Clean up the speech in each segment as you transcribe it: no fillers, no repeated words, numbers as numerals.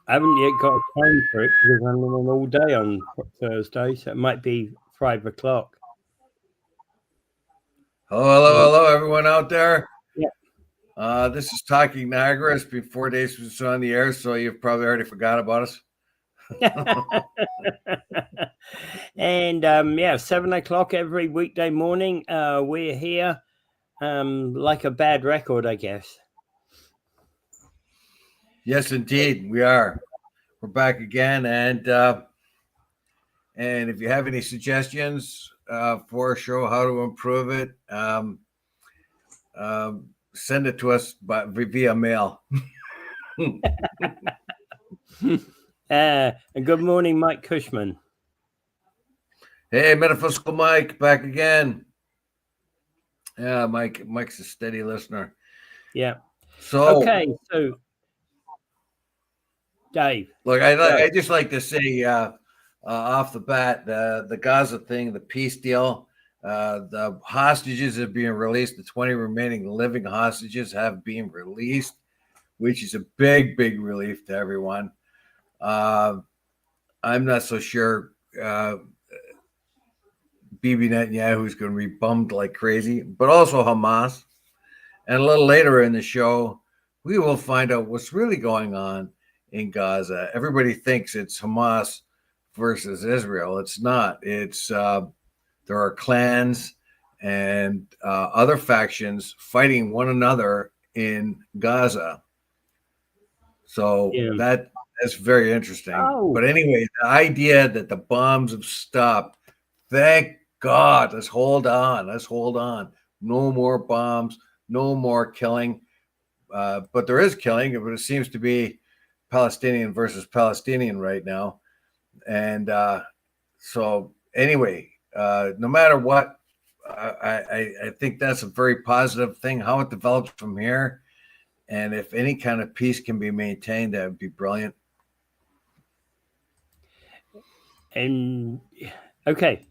I haven't yet got a time for it because I'm on all day on Thursday, so it might be 5 o'clock. Hello, everyone out there. Yeah. This is Talking Niagara. It's been 4 days since it's on the air, so you've probably already forgot about us. And 7 o'clock every weekday morning. We're here, like a bad record, I guess. Yes, indeed, we are. We're back again, and if you have any suggestions for our show, how to improve it, send it to us via mail. And good morning, Mike Cushman. Hey, Metaphysical Mike, back again. Yeah, Mike's a steady listener. Yeah. So okay, so Dave. Look, I just like to say off the bat, the Gaza thing, the peace deal, the hostages are being released. The 20 remaining living hostages have been released, which is a big, big relief to everyone. I'm not so sure Bibi Netanyahu is going to be bummed like crazy, but also Hamas. And a little later in the show, we will find out what's really going on in Gaza. Everybody thinks it's Hamas versus Israel. It's not. It's there are clans and other factions fighting one another in Gaza. So that's very interesting. But anyway, the idea that the bombs have stopped, thank God. Let's hold on. No more bombs. No more killing. But there is killing, but it seems to be Palestinian versus Palestinian right now. And so anyway, no matter what, I think that's a very positive thing. How it develops from here, and if any kind of peace can be maintained, that would be brilliant. And okay,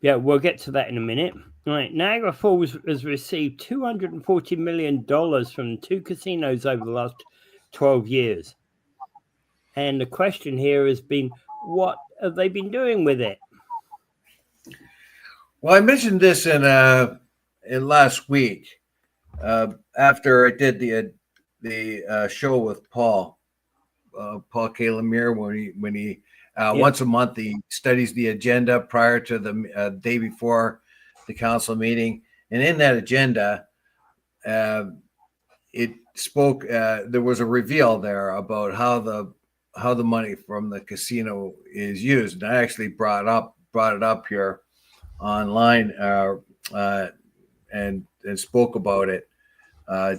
yeah, we'll get to that in a minute. All right, Niagara Falls has received $240 million from 2 casinos over the last 12 years. And the question here has been, what have they been doing with it? Well, I mentioned this in last week after I did the show with Paul K. Lemire when he once a month he studies the agenda prior to the day before the council meeting, and in that agenda, it spoke. There was a reveal there about how the money from the casino is used, and I actually brought it up here online and spoke about it. A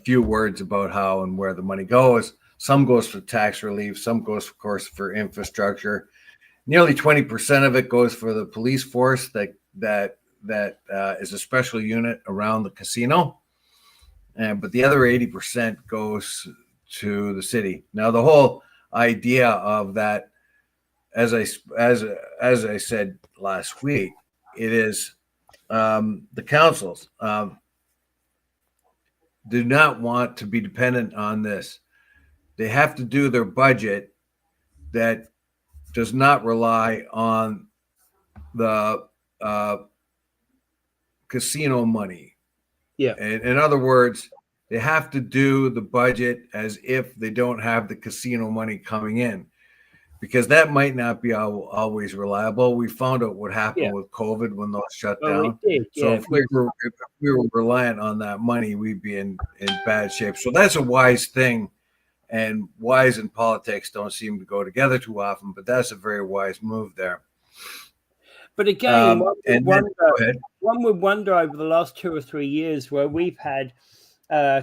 few words about how and where the money goes. Some goes for tax relief. Some goes, of course, for infrastructure. Nearly 20% of it goes for the police force that is a special unit around the casino. But the other 80% goes to the city. Now, the whole idea of that, as I said last week, it is the councils do not want to be dependent on this. They have to do their budget that does not rely on the casino money. Yeah. In other words, they have to do the budget as if they don't have the casino money coming in, because that might not be always reliable. We found out what happened with COVID when those shut down. So if we were reliant on that money, we'd be in bad shape. So that's a wise thing. And wise and politics don't seem to go together too often, but that's a very wise move there. But again, one would wonder over the last 2 or 3 years where we've had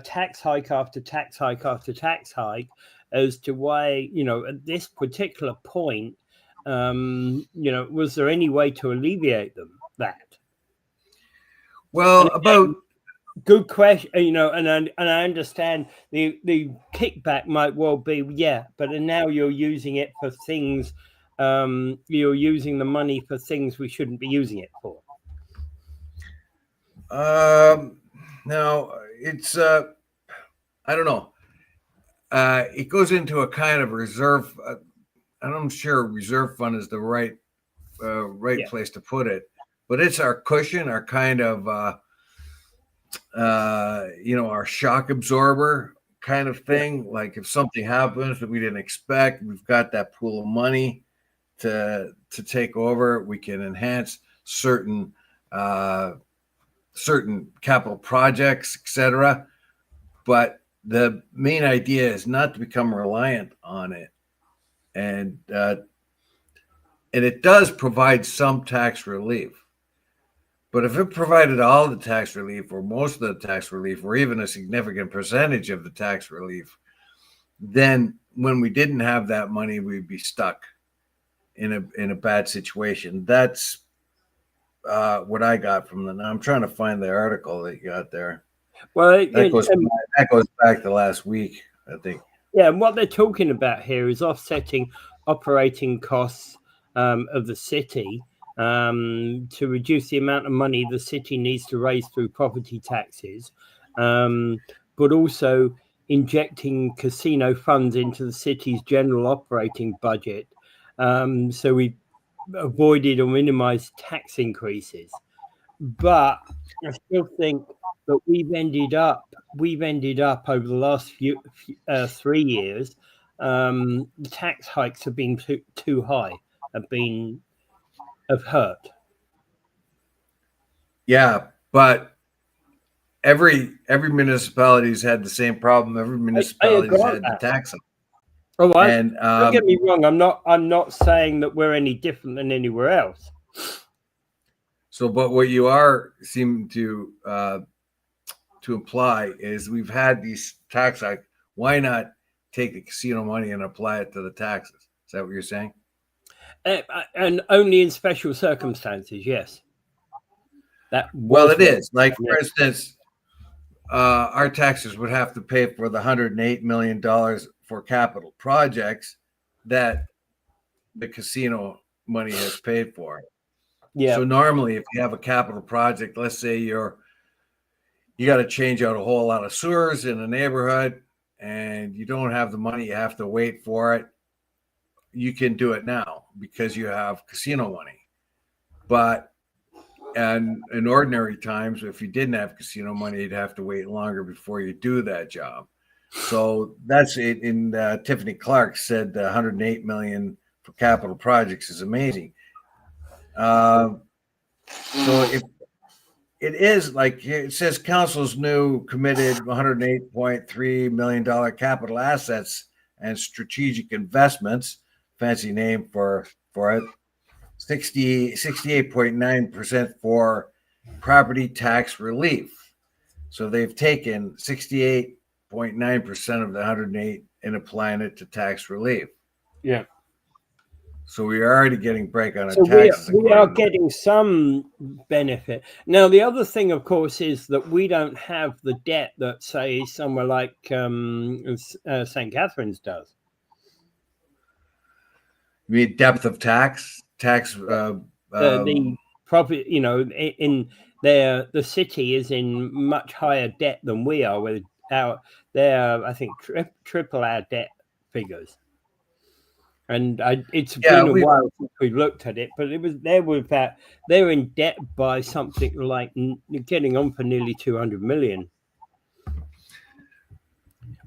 tax hike after tax hike after tax hike as to why, at this particular point, was there any way to alleviate that? Well, good question, and I understand the kickback might well be, but now you're using it for things, you're using the money for things we shouldn't be using it for. Now it's I don't know. it goes into a kind of reserve. I'm sure reserve fund is the right place to put it, but it's our cushion, our kind of our shock absorber kind of thing. Like if something happens that we didn't expect, we've got that pool of money to take over. We can enhance certain capital projects, etc. But the main idea is not to become reliant on it, and it does provide some tax relief. But if it provided all the tax relief, or most of the tax relief, or even a significant percentage of the tax relief, then when we didn't have that money, we'd be stuck in a bad situation. That's what I got from them. I'm trying to find the article that you got there. Well, that goes back to last week, I think. Yeah, and what they're talking about here is offsetting operating costs of the city to reduce the amount of money the city needs to raise through property taxes, but also injecting casino funds into the city's general operating budget. So we avoided or minimized tax increases. But I still think that we've ended up over the last 3 years, the tax hikes have been too high, have hurt. Yeah, but every municipality's had the same problem. Every municipality's had the tax hike. Oh, don't get me wrong. I'm not saying that we're any different than anywhere else. So, but what you are seem to imply is we've had these tax hikes. Why not take the casino money and apply it to the taxes? Is that what you're saying? And only in special circumstances, yes. It is. Like, for instance, our taxes would have to pay for the $108 million for capital projects that the casino money has paid for. Yeah. So normally, if you have a capital project, let's say you got to change out a whole lot of sewers in a neighborhood, and you don't have the money, you have to wait for it. You can do it now because you have casino money. But in ordinary times, if you didn't have casino money, you'd have to wait longer before you do that job. So that's it. And Tiffany Clark said the $108 million for capital projects is amazing. So if it is, like it says, council's new committed $108.3 million capital assets and strategic investments, fancy name for it, 68.9% for property tax relief. So they've taken 68.9% of the 108 and applying it to tax relief. Yeah. So we are already getting break on our taxes. We are getting some benefit. Now, the other thing, of course, is that we don't have the debt that, say, somewhere like St. Catharines does. You mean depth of tax? The profit, in there, the city is in much higher debt than we are. With they're, I think, triple our debt figures. And it's been a while since we looked at it, but they're in debt by something like getting on for nearly 200 million.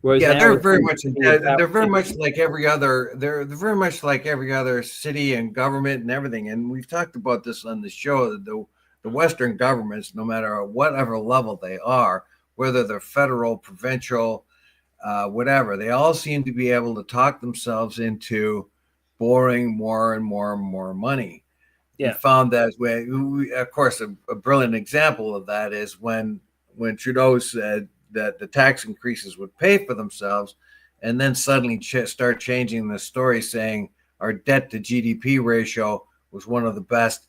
Whereas they're very much in debt. They're very much like every other. They're very much like every other city and government and everything. And we've talked about this on the show. The Western governments, no matter whatever level they are, whether they're federal, provincial, whatever, they all seem to be able to talk themselves into borrowing more and more and more money. Yeah. We found that of course, a brilliant example of that is when Trudeau said that the tax increases would pay for themselves, and then suddenly start changing the story, saying our debt to GDP ratio was one of the best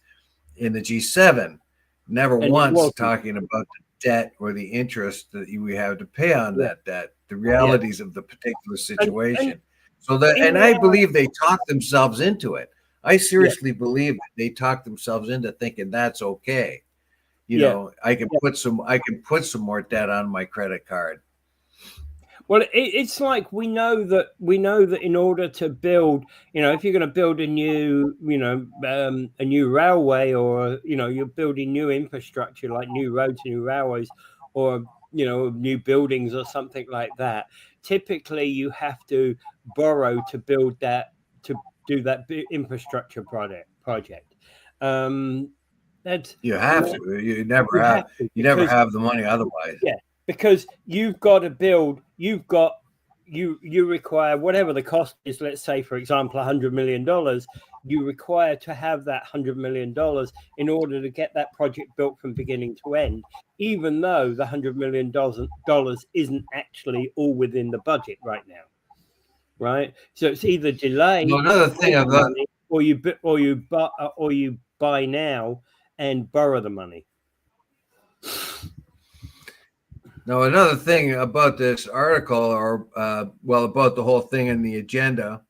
in the G7. Never once talking about the debt or the interest that we have to pay on that debt, the realities of the particular situation. And I believe they talked themselves into it. I seriously believe that they talked themselves into thinking that's okay. I can put some more debt on my credit card. Well, it's like we know that in order to build, if you're going to build a new, a new railway, or you're building new infrastructure like new roads, new railways, or new buildings or something like that. Typically, you have to borrow to build that, to do that infrastructure project. That's you have to. You never have. You never have the money otherwise. Yeah. Because you've got to build, you require whatever the cost is. Let's say, for example, $100 million. You require to have that $100 million in order to get that project built from beginning to end, even though the $100 million isn't actually all within the budget right now. Right. So it's either delay, another thing about, or you buy now and borrow the money. Now, another thing about this article, or about the whole thing in the agenda,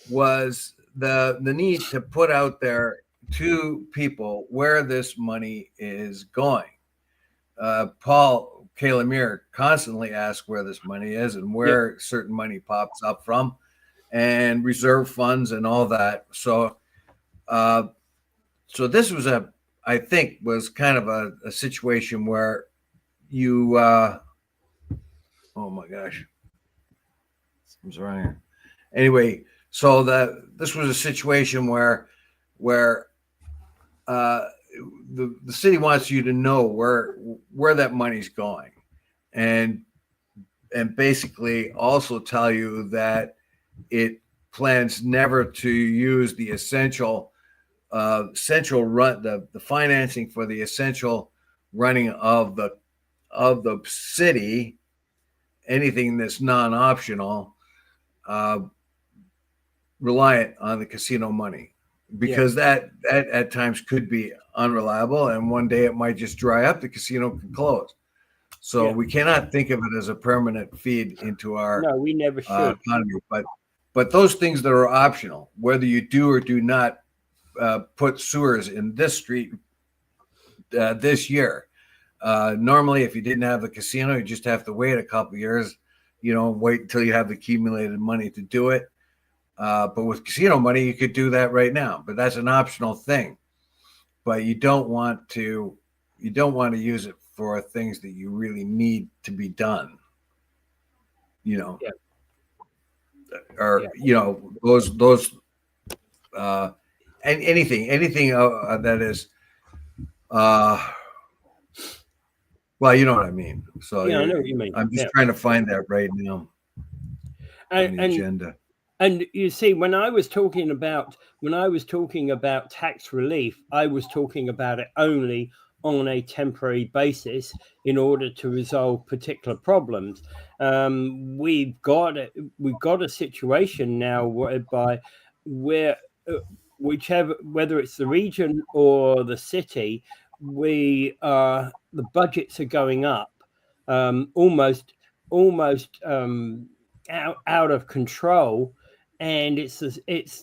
was the need to put out there to people where this money is going. Paul Kalamir constantly asks where this money is and where certain money pops up from, and reserve funds and all that. So, this was I think was kind of a situation where you oh my gosh, something's wrong here. Anyway, so this was a situation where the city wants you to know where that money's going, and basically also tell you that it plans never to use the essential central run, the financing for the essential running of the city, anything that's non-optional, reliant on the casino money, because that at times could be unreliable, and one day it might just dry up, the casino can close. So we cannot think of it as a permanent feed into our we never should. Economy. But those things that are optional, whether you do or do not put sewers in this street this year. Normally, if you didn't have the casino, you just have to wait a couple of years, wait until you have the accumulated money to do it. But with casino money, you could do that right now. But that's an optional thing. But you don't want to use it for things that you really need to be done. Or those and anything that is well, you know what I mean. So I know what you mean. I'm just trying to find that right now on the agenda. And you see, when I was talking about tax relief, I was talking about it only on a temporary basis in order to resolve particular problems. We've got a situation now whereby whether it's the region or the city, the budgets are going up almost out of control, and it's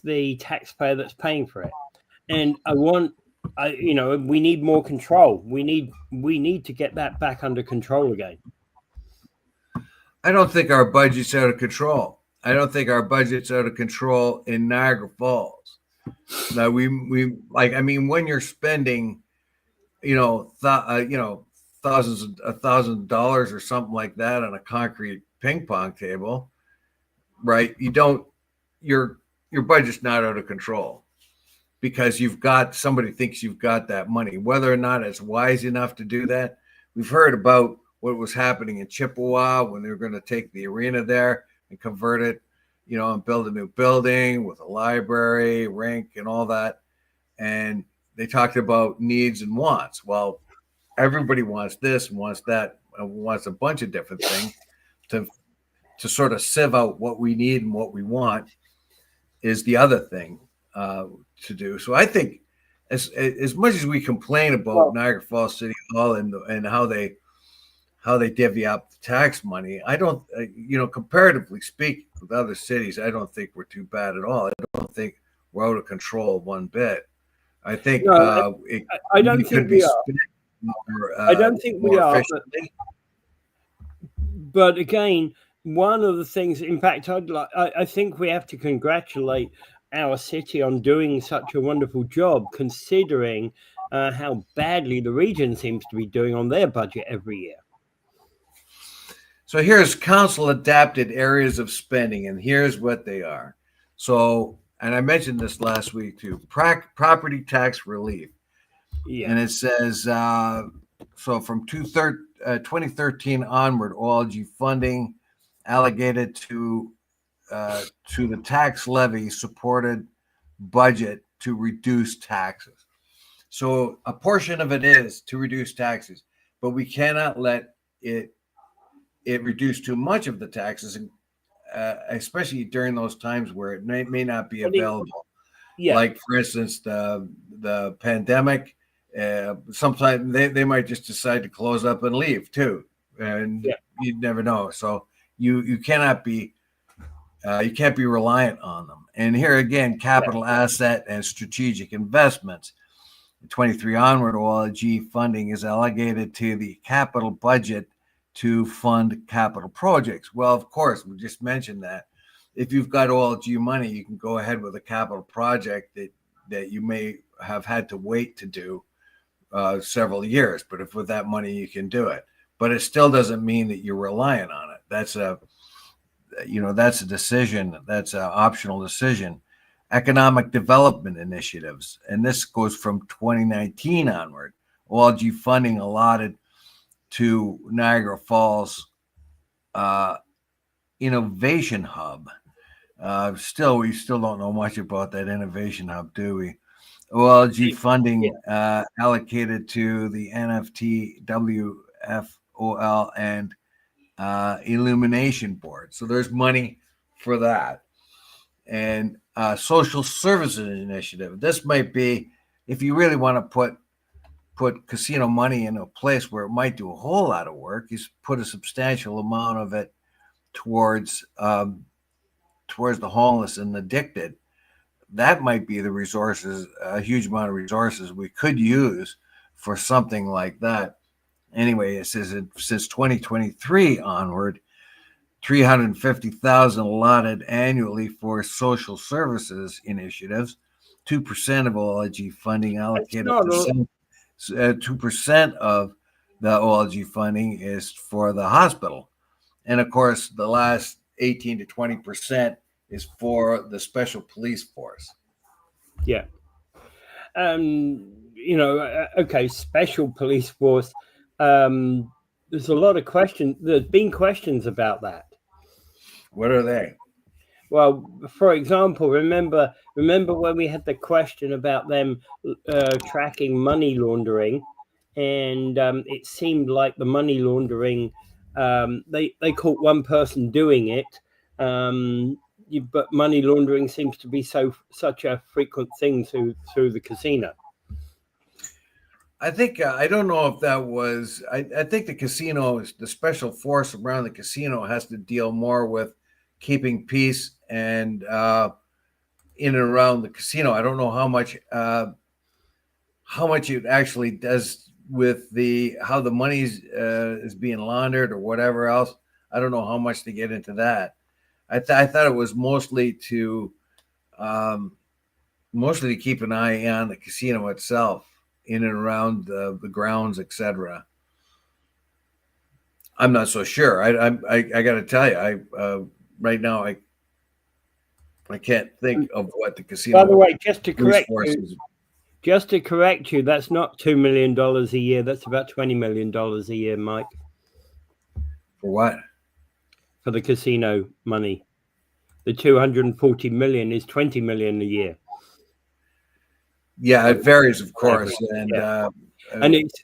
the taxpayer that's paying for it. And we need more control. We need to get that back under control again. I don't think our budget's out of control. I don't think our budget's out of control in Niagara Falls. Now when you're spending, thousands of $1,000 or something like that on a concrete ping pong table, right? Your budget's not out of control because somebody thinks you've got that money. Whether or not it's wise enough to do that, we've heard about what was happening in Chippewa when they were going to take the arena there and convert it, and build a new building with a library, rink, and all that. And they talked about needs and wants. Well, everybody wants this and wants that and wants a bunch of different things to sort of sieve out what we need and what we want is the other thing to do. So I think as much as we complain about Niagara Falls City Hall and how they divvy up the tax money, I don't, comparatively speaking with other cities, I don't think we're too bad at all. I don't think we're out of control one bit. I think I don't think we are. I don't think we are. But again, one of the things, in fact, I think we have to congratulate our city on doing such a wonderful job, considering how badly the region seems to be doing on their budget every year. So here's council adapted areas of spending, and here's what they are. So, and I mentioned this last week too, property tax relief. Yeah. And it says, so from 2013 onward, OLG funding allocated to the tax levy supported budget to reduce taxes. So a portion of it is to reduce taxes, but we cannot let it reduce too much of the taxes, especially during those times where it may not be available. Yeah. Like, for instance, the pandemic, sometimes they might just decide to close up and leave too. And you'd never know. So you cannot be you can't be reliant on them. And here again, capital asset and strategic investments. 23 onward, OLG funding is allocated to the capital budget to fund capital projects. Well, of course, we just mentioned that. If you've got OLG money, you can go ahead with a capital project that you may have had to wait to do several years. But if with that money, you can do it. But it still doesn't mean that you're reliant on it. That's a decision. That's an optional decision. Economic development initiatives. And this goes from 2019 onward. OLG funding allotted to Niagara Falls Innovation Hub. We still don't know much about that Innovation Hub, do we? OLG funding allocated to the NFT, WFOL, and Illumination Board. So there's money for that. And social services initiative. This might be, if you really want to put casino money in a place where it might do a whole lot of work, is put a substantial amount of it towards the homeless and addicted. That might be the resources, a huge amount of resources we could use for something like that. Anyway, it says since 2023 onward, $350,000 allotted annually for social services initiatives. 2% of OLG funding allocated. 2% of the OLG funding is for the hospital, and of course, the last 18 to 20% is for the special police force. Yeah. Okay, special police force. There's a lot of questions. There's been questions about that. What are they? Well, for example, remember when we had the question about them tracking money laundering, and it seemed like the money laundering, they caught one person doing it, but money laundering seems to be such a frequent thing through the casino. I think I don't know if that was. I think the casino, the special force around the casino, has to deal more with keeping peace and in and around the casino. I don't know how much it actually does with how the money is being laundered or whatever else. I don't know how much to get into that. I thought it was mostly to keep an eye on the casino itself, in and around the grounds, etc. I'm not so sure. I got to tell you, right now I can't think of what the casino. By the way, just to correct you, that's not $2 million a year. That's about $20 million a year, Mike. For what? For the casino money. The 240 million is 20 million a year. Yeah, it varies, of course, and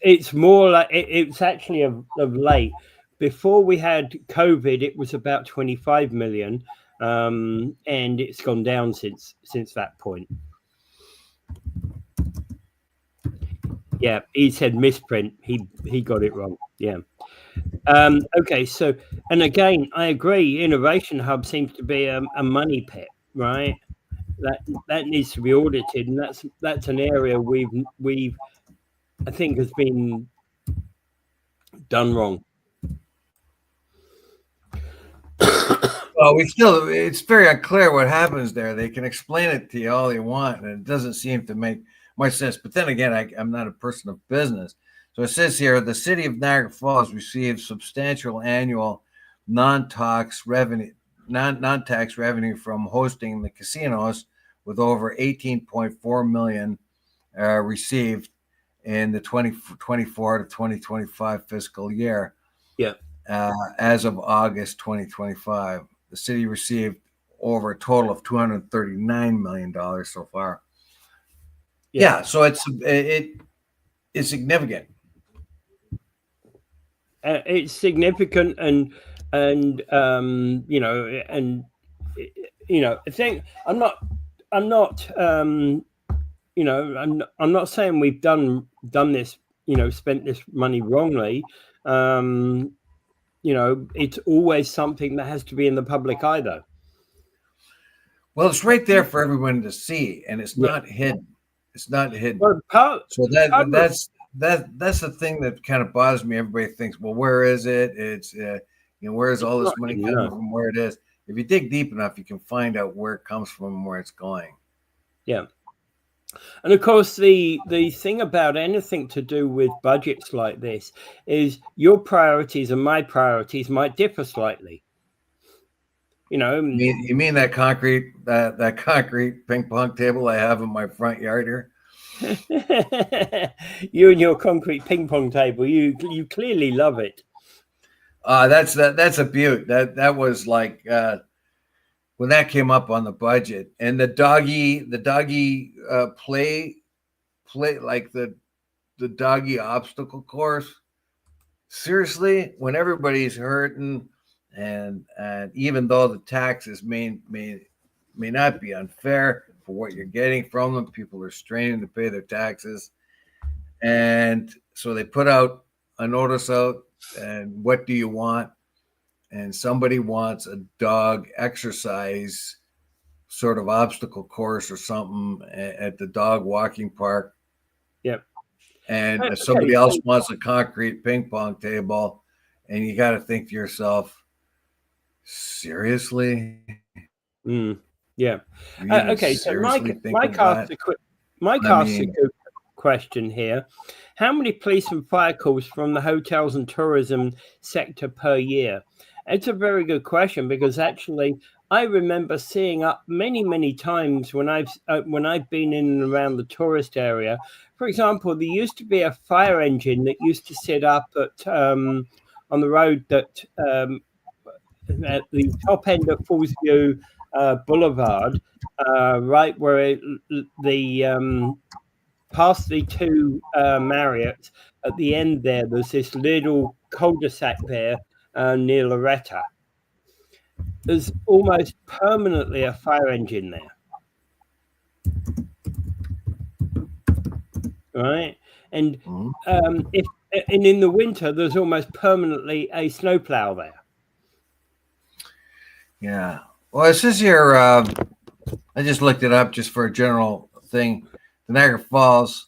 it's more like it's actually of late. Before we had COVID, it was about 25 million, and it's gone down since that point. Yeah, he said misprint. He got it wrong. Yeah. Okay, so, and again, I agree. Innovation Hub seems to be a money pit, right? That needs to be audited, and that's an area we've I think has been done wrong. Well, it's very unclear what happens there. They can explain it to you all they want, and it doesn't seem to make much sense. But then again, I'm not a person of business. So it says here, the city of Niagara Falls receives substantial annual non-tax revenue from hosting the casinos, with over 18.4 million received in the 2024 to 2025 fiscal year. Yeah. As of August 2025, the city received over a total of $239 million so far. Yeah, so it's significant. It's significant, and I think I'm not saying we've done this, spent this money wrongly. It's always something that has to be in the public eye, though. Well, it's right there for everyone to see, and it's not hidden. It's not hidden. Well, that's the thing that kind of bothers me. Everybody thinks, well, where is it? It's where's all this money coming from? Where it is? If you dig deep enough, you can find out where it comes from and where it's going. Yeah. And of course, the thing about anything to do with budgets like this is your priorities and my priorities might differ slightly. You mean that concrete ping pong table I have in my front yard here? You and your concrete ping pong table, you clearly love it. That's a beaut. That was like when that came up on the budget, and the doggy play like the doggy obstacle course. Seriously, when everybody's hurting, and even though the taxes may not be unfair for what you're getting from them, people are straining to pay their taxes, and so they put out a notice out, and what do you want? And somebody wants a dog exercise sort of obstacle course or something at the dog walking park. Yep. And somebody else wants a concrete ping pong table, and you got to think to yourself, seriously? Yeah. Okay. So Mike asked a good question here. How many police and fire calls from the hotels and tourism sector per year? It's a very good question, because actually I remember seeing up many times when I've been in and around the tourist area. For example, there used to be a fire engine that used to sit up at on the road that at the top end of Fallsview Boulevard, right where past the two Marriott, at the end there's this little cul-de-sac there near Loretta. There's almost permanently a fire engine there, right? And if in the winter, there's almost permanently a snowplow there. Yeah. Well, it says here, I just looked it up just for a general thing. The Niagara Falls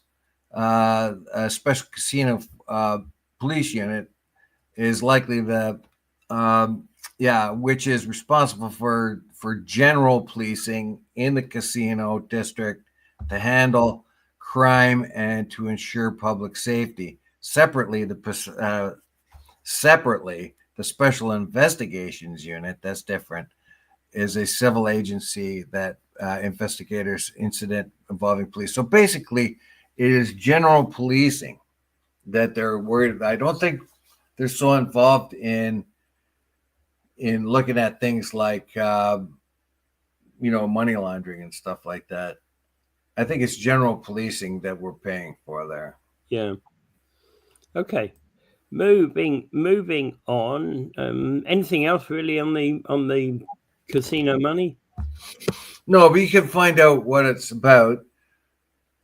a special casino police unit is likely the which is responsible for general policing in the casino district to handle crime and to ensure public safety. Separately, the Special Investigations Unit, that's different, is a civil agency that investigators incident involving police. So basically, it is general policing that they're worried about. I don't think they're so involved in looking at things like money laundering and stuff like that. I think it's general policing that we're paying for there. Yeah. Okay. Moving on. Anything else really on the casino money? No, but you can find out what it's about.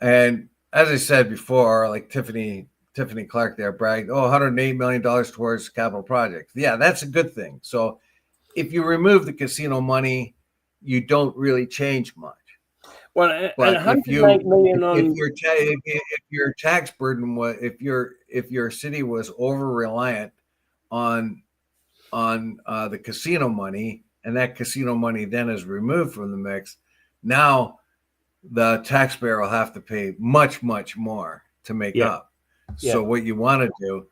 And as I said before, like Tiffany Clark there bragged, $108 million towards capital projects. Yeah, that's a good thing. So if you remove the casino money, you don't really change much. Well, but and $108 million if your tax burden was, if your city was over reliant on the casino money, and that casino money then is removed from the mix, now the taxpayer will have to pay much, much more to make up. So what you want to do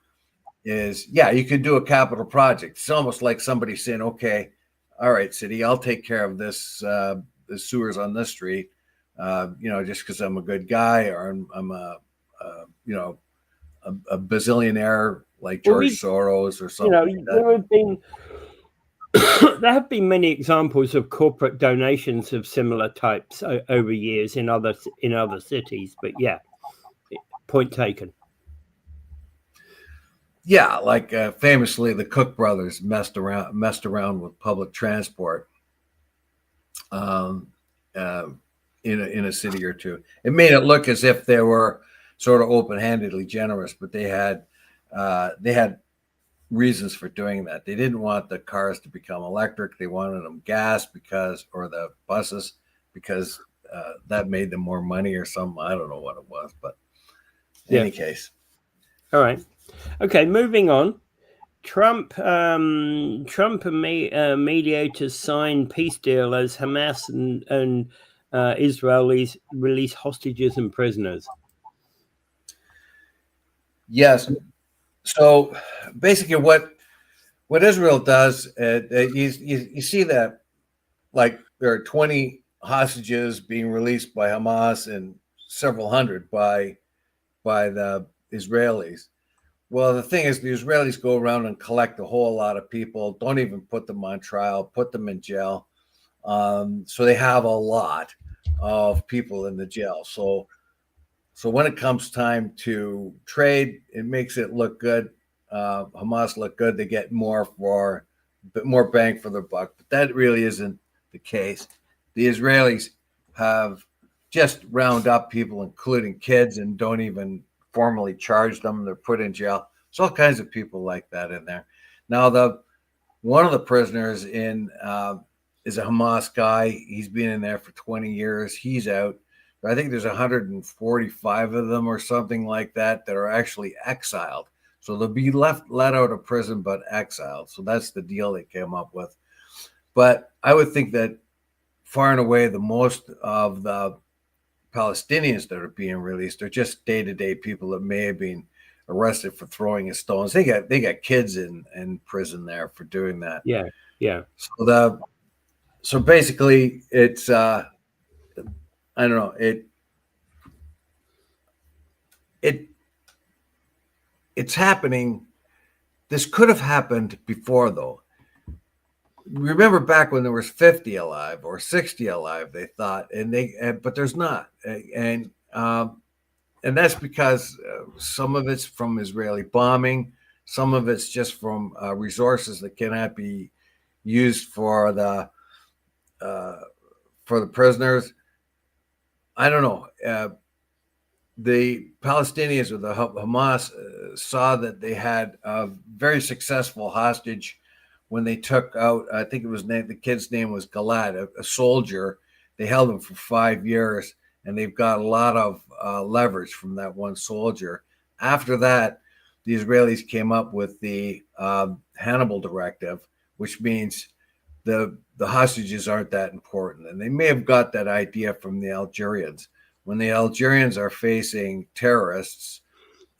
is, you could do a capital project. It's almost like somebody saying, okay, all right, city, I'll take care of this, the sewers on this street, just because I'm a good guy, or I'm a bazillionaire like George Soros or something like that. There have been many examples of corporate donations of similar types over years in other cities, but point taken. Yeah, like famously, the Cook brothers messed around with public transport in a city or two. It made it look as if they were sort of open-handedly generous, but they had reasons for doing that. They didn't want the cars to become electric. They wanted them gas or the buses because that made them more money or something. I don't know what it was, but in any case. All right. Okay, moving on. Trump and mediators signed peace deal as Hamas and Israelis release hostages and prisoners. Yes. So basically, what Israel does, you see that, like, there are 20 hostages being released by Hamas and several hundred by the Israelis. Well, the thing is, the Israelis go around and collect a whole lot of people, don't even put them on trial, put them in jail. So they have a lot of people in the jail. So when it comes time to trade, it makes it look good. Hamas look good. They get more bang for their buck. But that really isn't the case. The Israelis have just round up people, including kids, and don't even formally charge them. They're put in jail. There's all kinds of people like that in there. Now, one of the prisoners is a Hamas guy. He's been in there for 20 years. He's out. I think there's 145 of them or something like that are actually exiled. So they'll be let out of prison, but exiled. So that's the deal they came up with. But I would think that far and away, the most of the Palestinians that are being released are just day-to-day people that may have been arrested for throwing stones. They got kids in prison there for doing that. Yeah. So basically, it's I don't know. It's happening. This could have happened before, though. Remember back when there was 50 alive or 60 alive, they thought, but there's not, and that's because some of it's from Israeli bombing, some of it's just from resources that cannot be used for the prisoners. I don't know. The Palestinians or the Hamas saw that they had a very successful hostage when they took out, I think it was the kid's name was Giblett, a soldier. They held him for 5 years, and they've got a lot of leverage from that one soldier. After that, the Israelis came up with the Hannibal Directive, which means the hostages aren't that important. And they may have got that idea from the Algerians. When the Algerians are facing terrorists,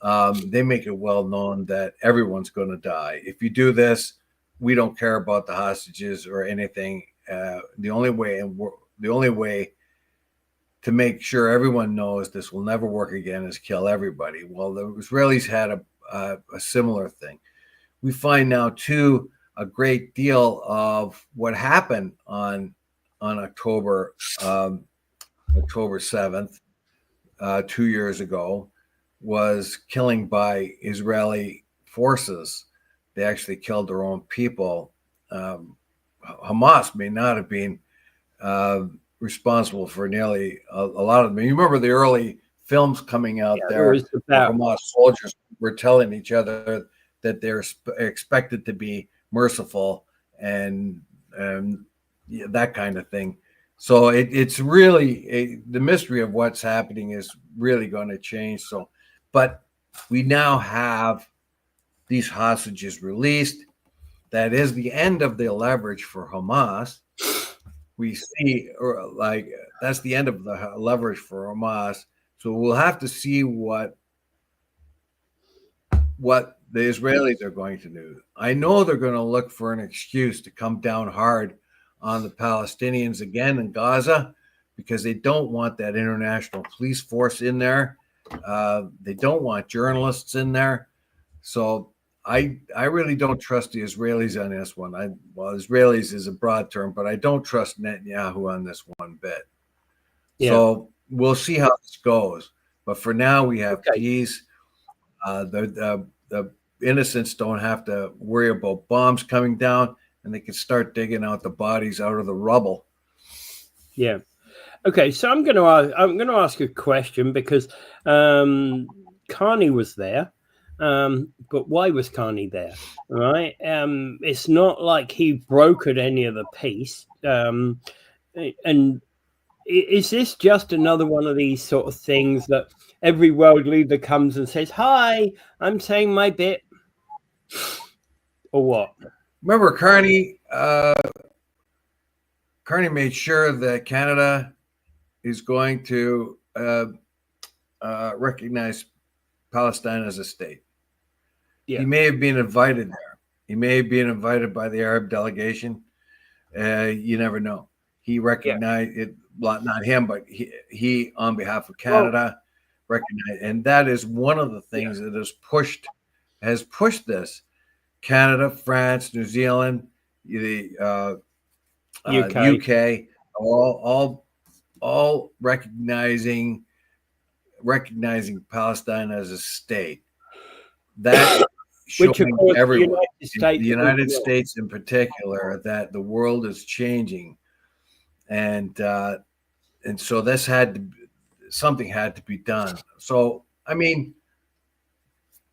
they make it well known that everyone's going to die. If you do this, we don't care about the hostages or anything. The only way to make sure everyone knows this will never work again is kill everybody. Well, the Israelis had a similar thing. We find now too a great deal of what happened on October 7th, 2 years ago, was killing by Israeli forces. They actually killed their own people. Hamas may not have been responsible for nearly a lot of them. You remember the early films coming out there, Hamas soldiers were telling each other that they're expected to be merciful and that kind of thing. So it's really the mystery of what's happening is really going to change. So, but we now have these hostages released. that is the end of the leverage for Hamas. We see, or like, that's the end of the leverage for Hamas. So we'll have to see what the Israelis are going to do. I know they're going to look for an excuse to come down hard on the Palestinians again in Gaza, because they don't want that international police force in there. They don't want journalists in there. So I really don't trust the Israelis on this one. Israelis is a broad term, but I don't trust Netanyahu on this one bit. Yeah. So we'll see how this goes. But for now, we have peace. The innocents don't have to worry about bombs coming down, and they can start digging out the bodies out of the rubble. Yeah. Okay, so I'm going to ask a question, because Carney was there, but why was Carney there? Right? It's not like he brokered any of the peace. And is this just another one of these sort of things that every world leader comes and says, "Hi, I'm saying my bit," or what? Remember, Carney made sure that Canada is going to recognize Palestine as a state. Yeah. He may have been invited there. He may have been invited by the Arab delegation. You never know. He recognized it, not him, but he on behalf of Canada, recognized. And that is one of the things that has pushed this. Canada, France, New Zealand, the UK, all recognizing Palestine as a state. That showing everyone, the United States in particular, that the world is changing, and so something had to be done. So I mean,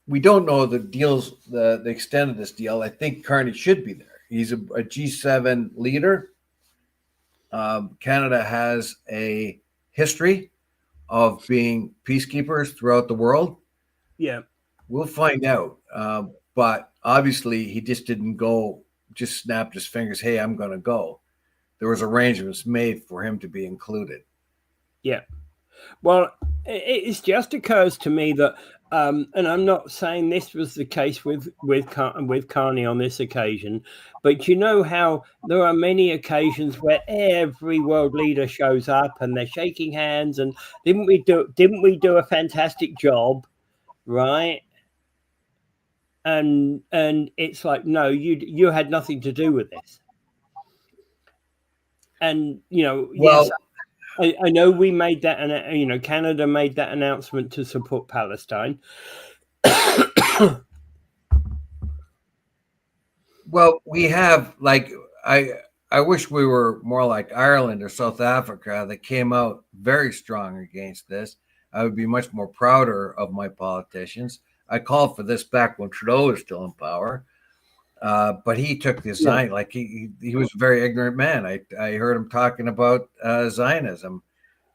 we don't know the extent of this deal. I think Carney should be there. He's a G7 leader. Canada has a history of being peacekeepers throughout the world. Yeah. We'll find out. But obviously he just didn't go, just snapped his fingers. Hey, I'm going to go. There was arrangements made for him to be included. Yeah. Well, it just occurs to me that, and I'm not saying this was the case with Carney on this occasion, but you know how there are many occasions where every world leader shows up and they're shaking hands and didn't we do a fantastic job, right? And it's like, no, you had nothing to do with this. And yes. I know we made that, and Canada made that announcement to support Palestine. Well, we have, like, I wish we were more like Ireland or South Africa that came out very strong against this. I would be much more prouder of my politicians. I called for this back when Trudeau was still in power, but he took the Zion, like he was a very ignorant man. I heard him talking about Zionism,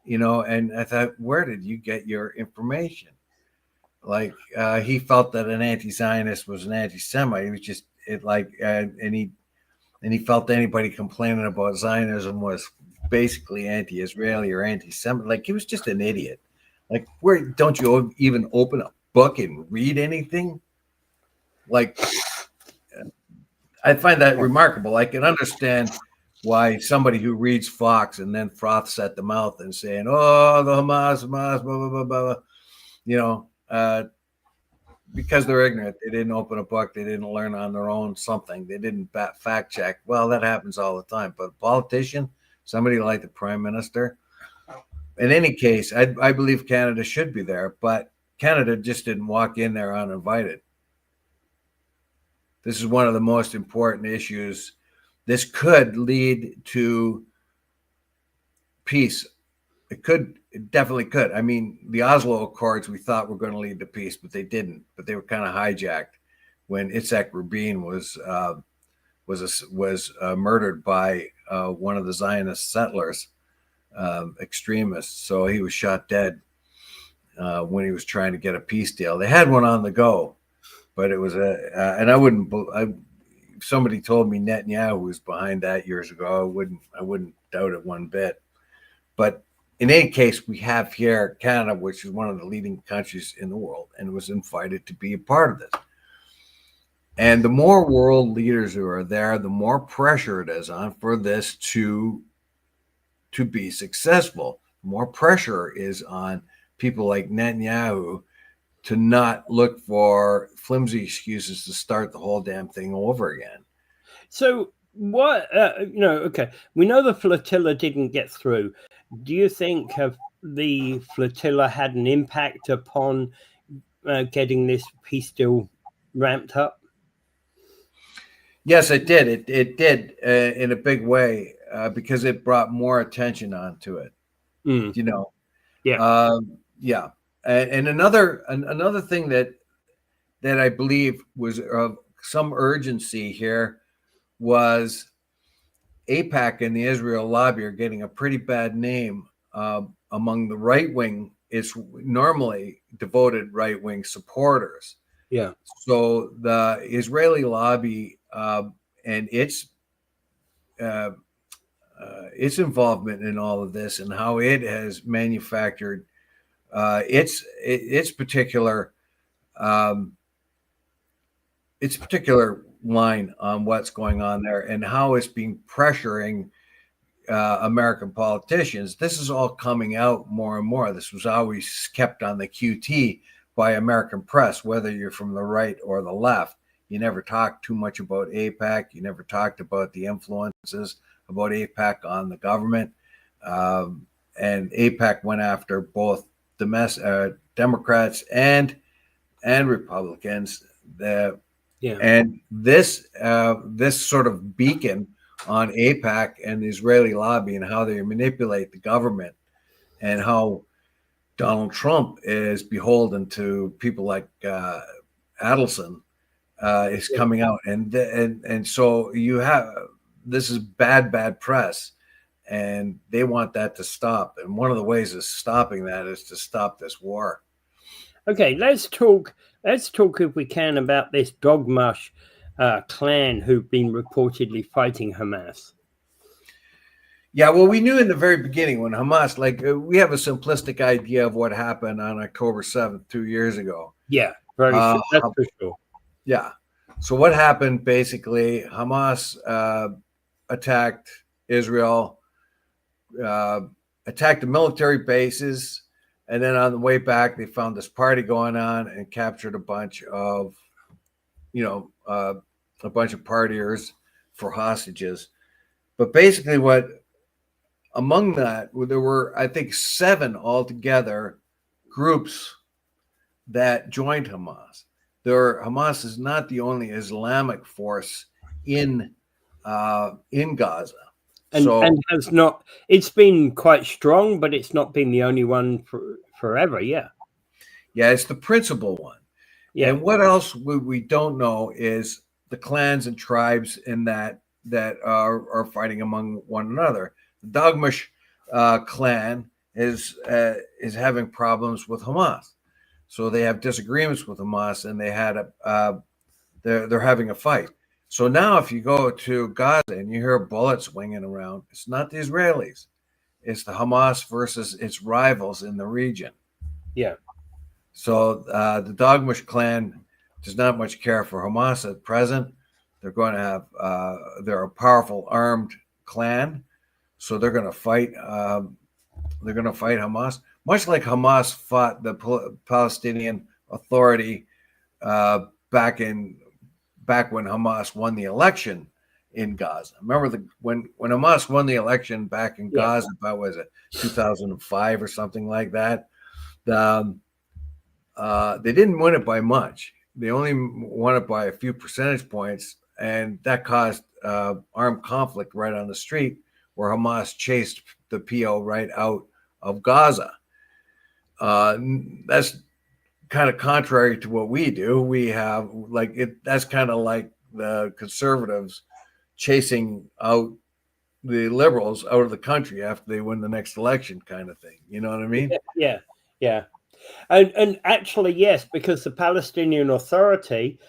and I thought, where did you get your information? Like he felt that an anti-Zionist was an anti-Semite. He was just and he felt anybody complaining about Zionism was basically anti-Israeli or anti-Semite. Like, he was just an idiot. Like, where don't you even open a book and read anything? Like, I find that remarkable. I can understand why somebody who reads Fox and then froths at the mouth and saying, "Oh, the Hamas, blah, blah, blah, blah," because they're ignorant. They didn't open a book. They didn't learn on their own something. They didn't fact check. Well, that happens all the time. But a politician, somebody like the Prime Minister, in any case, I believe Canada should be there, but Canada just didn't walk in there uninvited. This is one of the most important issues. This could lead to peace. It definitely could. I mean, the Oslo Accords we thought were going to lead to peace, but they didn't. But they were kind of hijacked when Itzhak Rabin was murdered by one of the Zionist settlers, extremists. So he was shot dead when he was trying to get a peace deal. They had one on the go, but it was and I wouldn't. if somebody told me Netanyahu was behind that years ago, I wouldn't doubt it one bit. But in any case, we have here Canada, which is one of the leading countries in the world, and was invited to be a part of this. And the more world leaders who are there, the more pressure it is on for this to be successful. The more pressure is on people like Netanyahu to not look for flimsy excuses to start the whole damn thing over again. So what, okay, we know the flotilla didn't get through. Do you think the flotilla had an impact upon getting this peace deal ramped up? Yes, it did. It did in a big way because it brought more attention onto it. You know, yeah. And another thing that I believe was of some urgency here was AIPAC and the Israel lobby are getting a pretty bad name among the right wing. It's normally devoted right wing supporters. Yeah. So the Israeli lobby and its involvement in all of this and how it has manufactured its particular line on what's going on there and how it's being pressuring American politicians. This is all coming out more and more. This was always kept on the QT by American press, whether you're from the right or the left. You never talked too much about AIPAC. You never talked about the influences about AIPAC on the government. And AIPAC went after both Democrats and Republicans. And this sort of beacon on AIPAC and the Israeli lobby and how they manipulate the government and how Donald Trump is beholden to people like Adelson is coming out. And so you have, this is bad press, and they want that to stop. And one of the ways of stopping that is to stop this war. Okay, let's talk if we can about this Doghmush clan who've been reportedly fighting Hamas. Yeah, well, we knew in the very beginning when Hamas, we have a simplistic idea of what happened on October 7th, 2 years ago. Yeah, that's for sure. Yeah. So what happened, basically, Hamas attacked Israel, attacked the military bases, and then on the way back, they found this party going on and captured a bunch of partiers for hostages. But basically among that, there were, I think, 7 altogether groups that joined Hamas. Hamas is not the only Islamic force in Gaza. And has not, it's been quite strong, but it's not been the only one forever. Yeah. Yeah, it's the principal one. Yeah. And what else we don't know is the clans and tribes in that are fighting among one another. The Doghmush clan is having problems with Hamas. So they have disagreements with Hamas, and they had they're having a fight. So now if you go to Gaza and you hear bullets swinging around, it's not the Israelis. It's the Hamas versus its rivals in the region. Yeah. So the Doghmush clan does not much care for Hamas at present. They're going to have, they're a powerful armed clan. So they're going to fight. They're going to fight Hamas, much like Hamas fought the Palestinian Authority back when Hamas won the election in Gaza. Remember when Hamas won the election back in Gaza, about was it 2005 or something like that? They didn't win it by much. They only won it by a few percentage points, and that caused armed conflict right on the street, where Hamas chased the PO right out of Gaza. That's kind of contrary to what we do. We have that's kind of like the conservatives chasing out the liberals out of the country after they win the next election, kind of thing. You know what I mean? Yeah. And actually, yes, because the Palestinian Authority,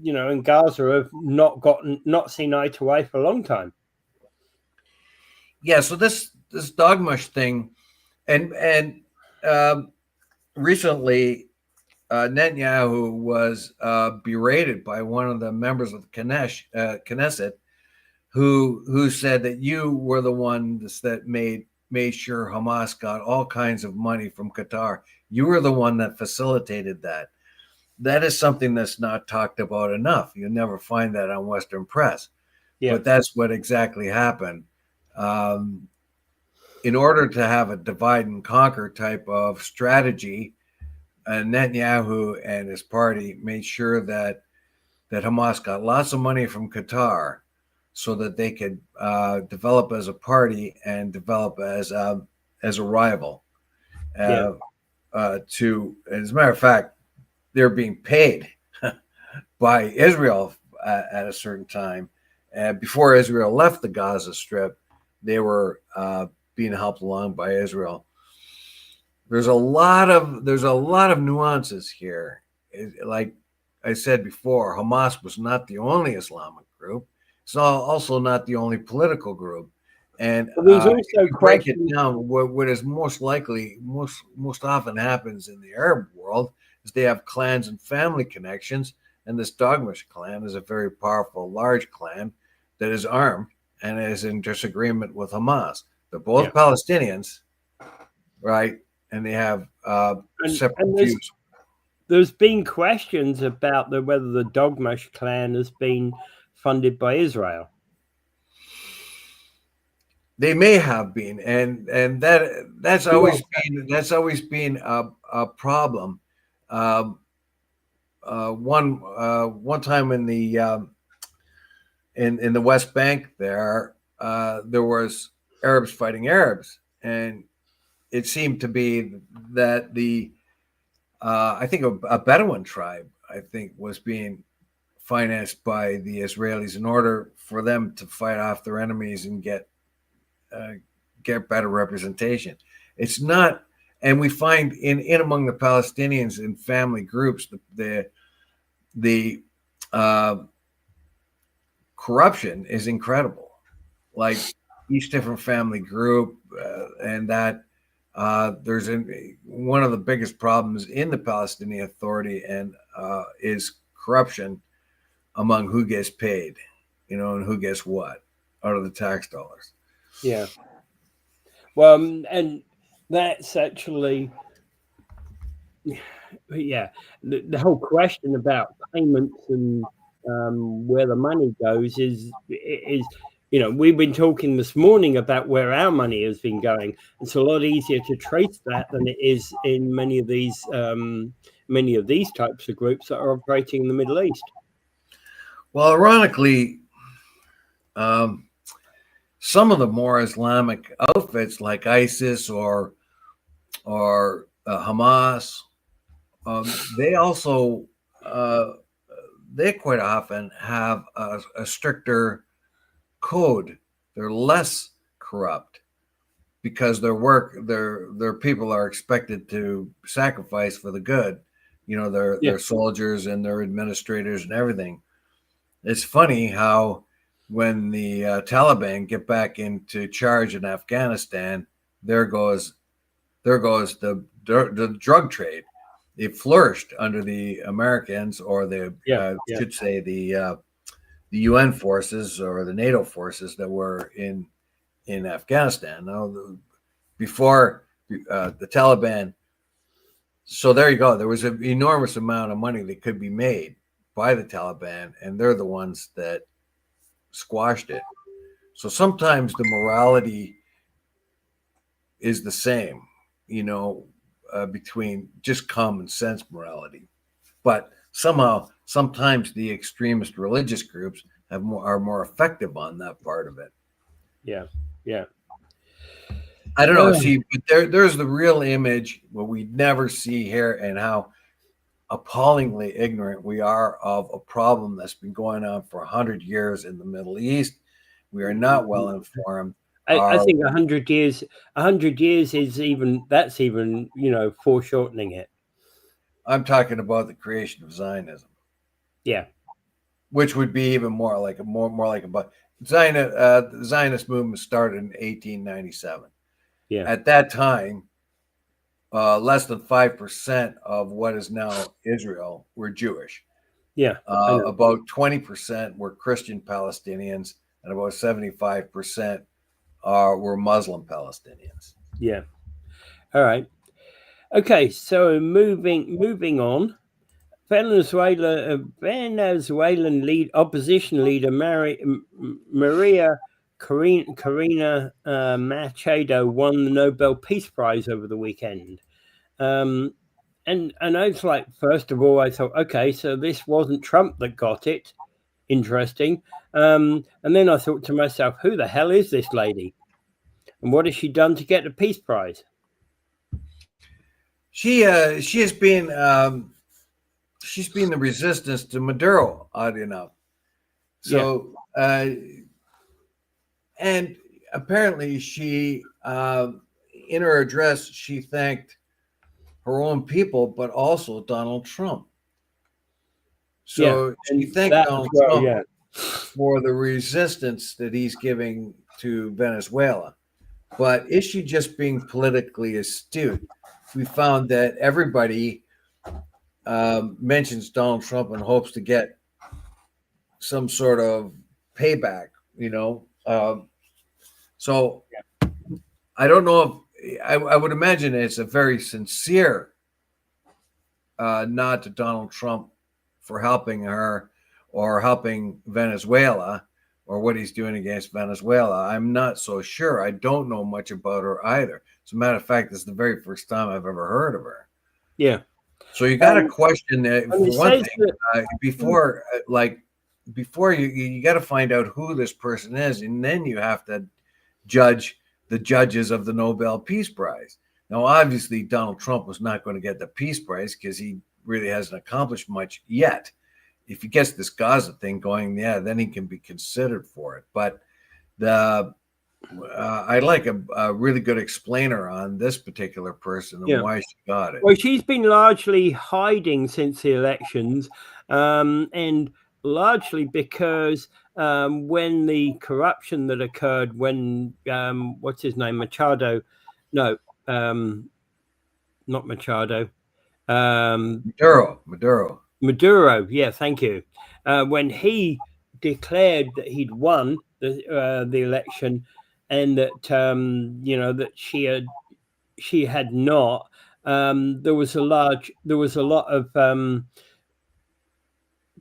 in Gaza have not seen eye to eye for a long time. Yeah. So this Doghmush thing, and recently, Netanyahu was berated by one of the members of the Knesset, who said that you were the ones that made sure Hamas got all kinds of money from Qatar. You were the one that facilitated that. That is something that's not talked about enough. You'll never find that on Western press. Yeah. But that's what exactly happened. In order to have a divide and conquer type of strategy, Netanyahu and his party made sure that Hamas got lots of money from Qatar so that they could develop as a party and develop as a rival. As a matter of fact, they're being paid by Israel at a certain time. Before Israel left the Gaza Strip, they were being helped along by Israel. There's a lot of nuances here. Like I said before, Hamas was not the only Islamic group. It's also not the only political group. And there's also break it down, what is most often happens in the Arab world is they have clans and family connections. And this Doghmush clan is a very powerful, large clan that is armed and is in disagreement with Hamas. They're both Palestinians, right? And they have separate views. There's been questions about whether the Doghmush clan has been funded by Israel. They may have been, and that's always been a problem. One time in the West Bank there was Arabs fighting Arabs, and it seemed to be that I think a Bedouin tribe was being financed by the Israelis in order for them to fight off their enemies and get better representation. It's not, and we find in among the Palestinians in family groups the corruption is incredible. Like each different family group, and that there's one of the biggest problems in the Palestinian Authority and is corruption among who gets paid, and who gets what out of the tax dollars. Yeah. Well, and that's actually, the whole question about payments and where the money goes is we've been talking this morning about where our money has been going. It's a lot easier to trace that than it is in many of these types of groups that are operating in the Middle East. Well, ironically, some of the more Islamic outfits like ISIS or Hamas, they also they quite often have a stricter code. They're less corrupt because their people are expected to sacrifice for the good. Their soldiers and their administrators and everything. It's funny how when the Taliban get back into charge in Afghanistan, there goes the drug trade. It flourished under the Americans, or should say the UN forces or the NATO forces that were in Afghanistan. Now, before the Taliban, so there you go. There was an enormous amount of money that could be made by the Taliban, and they're the ones that squashed it. So sometimes the morality is the same, between just common sense morality, but sometimes the extremist religious groups are more effective on that part of it. Yeah. I don't know. See, but there's the real image what we never see here, and how appallingly ignorant we are of a problem that's been going on for 100 years in the Middle East. We are not well informed. I think 100 years is even foreshortening it. I'm talking about the creation of Zionism. Yeah. which would be even more like a Zionist movement started in 1897. Yeah. At that time, less than 5% of what is now Israel were Jewish. Yeah. About 20% were Christian Palestinians, and about 75% were Muslim Palestinians. Yeah. All right. Okay. So moving on. Venezuelan opposition leader María Corina Machado won the Nobel Peace Prize over the weekend. And I was like, first of all, I thought, okay, so this wasn't Trump that got it. Interesting. And then I thought to myself, who the hell is this lady? And what has she done to get the Peace Prize? She has been she's been the resistance to Maduro, odd enough. So and apparently she in her address she thanked her own people, but also Donald Trump. So she thanked Donald Trump for the resistance that he's giving to Venezuela. But is she just being politically astute? We found that everybody mentions Donald Trump and hopes to get some sort of payback, so I don't know if I would imagine it's a very sincere nod to Donald Trump for helping her or helping Venezuela or what he's doing against Venezuela. I'm not so sure. I don't know much about her either. As a matter of fact, this is the very first time I've ever heard of her. Yeah. So you got to question that for one thing before you got to find out who this person is, and then you have to judge the judges of the Nobel Peace Prize. Now, obviously, Donald Trump was not going to get the Peace Prize because he really hasn't accomplished much yet. If he gets this Gaza thing going, then he can be considered for it. But I'd like a really good explainer on this particular person and why she got it. Well, she's been largely hiding since the elections, and largely because when the corruption that occurred when what's his name, Machado? No, not Machado. Maduro. Yeah, thank you. When he declared that he'd won the election, and that that she had not. There was a lot of